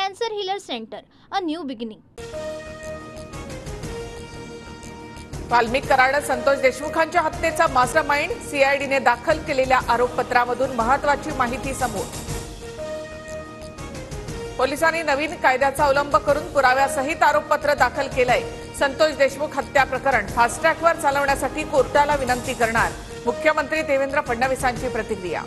Cancer Healer Center, a new beginning. Valmik Karad Santosh देशमुखांच्या हत्येचा mastermind, सीआयडीने दाखल केलेल्या आरोपपत्रामधून महत्त्वाची माहिती समोर. पोलिसांनी नवीन कायद्याचा अवलंब करून पुराव्यासहित आरोपपत्र दाखल केलंय. संतोष देशमुख हत्या प्रकरण फास्ट ट्रॅकवर चालवण्यासाठी कोर्टाला विनंती करणार, मुख्यमंत्री देवेंद्र फडणवीसांची प्रतिक्रिया.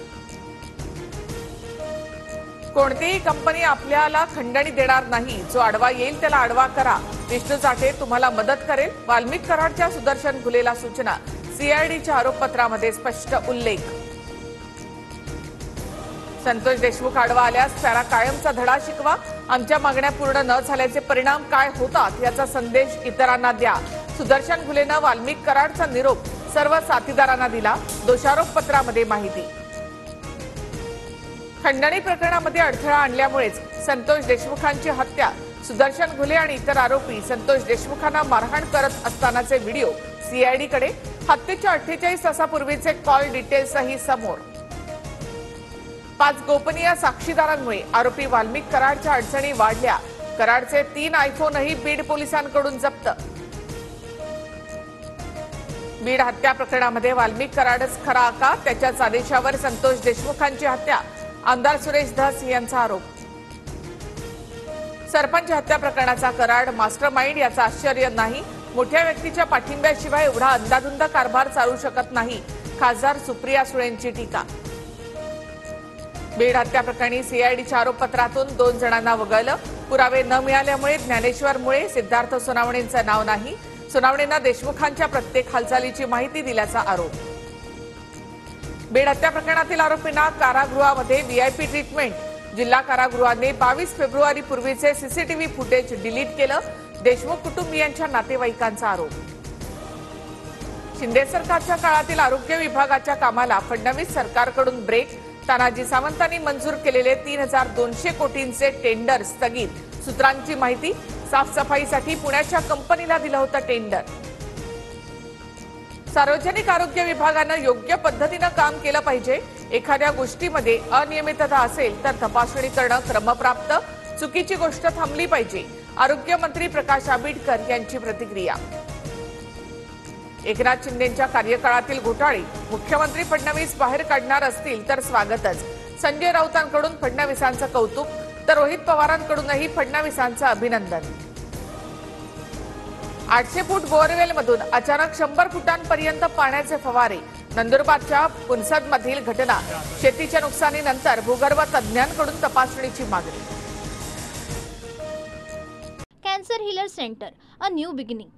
कोणतीही कंपनी आपल्याला खंडणी देणार नाही, जो आडवा येईल त्याला आडवा करा. विष्णू चाटे तुम्हाला मदत करेल. वाल्मिक कराडच्या सुदर्शन घुलेला सूचना, सीआयडीच्या आरोपपत्रामध्ये स्पष्ट उल्लेख. संतोष देशमुख आडवा आल्यास त्याला कायमचा धडा शिकवा. आमच्या मागण्या पूर्ण न झाल्याचे परिणाम काय होतात याचा संदेश इतरांना द्या. सुदर्शन घुलेनं वाल्मिक कराडचा निरोप सर्व साथीदारांना दिला. दोषारोपपत्रामध्ये माहिती. खंडणी प्रकरणामध्ये अडथळा आणल्यामुळेच संतोष देशमुखांची हत्या. सुदर्शन घुले आणि इतर आरोपी संतोष देशमुखांना मारहाण करत असतानाचे व्हिडिओ सीआयडीकडे. हत्येच्या 48 तासापूर्वीचे कॉल डिटेल्सही समोर. 5 गोपनीय साक्षीदारांमुळे आरोपी वाल्मिक कराडच्या अडचणी वाढल्या. कराडचे 3 आयफोनही बीड पोलिसांकडून जप्त. बीड हत्या प्रकरणामध्ये वाल्मिक कराडच खरा का? त्याच्याच आदेशावर संतोष देशमुखांची हत्या. आमदार सुरेश धस यांचा आरोप. सरपंच हत्या प्रकरणाचा कराड मास्टरमाइंड याचं आश्चर्य नाही. मोठ्या व्यक्तीच्या पाठिंब्याशिवाय एवढा अंदाधुंद कारभार चालू शकत नाही, खासदार सुप्रिया सुळेंची टीका. बीड हत्या प्रकरणी सीआयडीच्या आरोपपत्रातून 2 जणांना वगळलं. पुरावे न मिळाल्यामुळे ज्ञानेश्वर मुळे, सिद्धार्थ सोनावणेंचं नाव नाही. सोनावणेंना देशमुखांच्या प्रत्येक हालचालीची माहिती दिल्याचा आरोप. बीड हत्या प्रकरणातील आरोपींना कारागृहामध्ये व्हीआयपी ट्रीटमेंट. जिल्हा कारागृहाने 22 फेब्रुवारी पूर्वीचे सीसीटीव्ही फुटेज डिलीट केलं. देशमुख कुटुंबियांच्या नातेवाईकांचा आरोप. शिंदे सरकारच्या काळातील आरोग्य विभागाच्या कामाला फडणवीस सरकारकडून ब्रेक. तानाजी सावंतांनी मंजूर केलेले 3200 कोटींचे टेंडर स्थगित. सूत्रांची माहिती. साफसफाईसाठी पुण्याच्या कंपनीला दिलं होतं टेंडर. सार्वजनिक आरोग्य विभागानं योग्य पद्धतीनं काम केलं पाहिजे. एखाद्या गोष्टीमध्ये अनियमितता असेल तर तपासणी करणं क्रमप्राप्त. चुकीची गोष्ट थांबली पाहिजे. आरोग्य मंत्री प्रकाश आंबेडकर यांची प्रतिक्रिया. एकनाथ शिंदेंच्या कार्यकाळातील घोटाळे मुख्यमंत्री फडणवीस बाहेर काढणार असतील तर स्वागतच. संजय राऊतांकडून फडणवीसांचं कौतुक, तर रोहित पवारांकडूनही फडणवीसांचं अभिनंदन. 800 फूट बोअरवेलमधून अचानक 100 फुटांपर्यंत पाण्याचे फवारे. नंदुरबारच्या पुनसदमधील घटना. शेतीच्या नुकसानीनंतर भूगर्भ तज्ज्ञांकडून तपासणीची मागणी. Cancer Healer Center, a new beginning.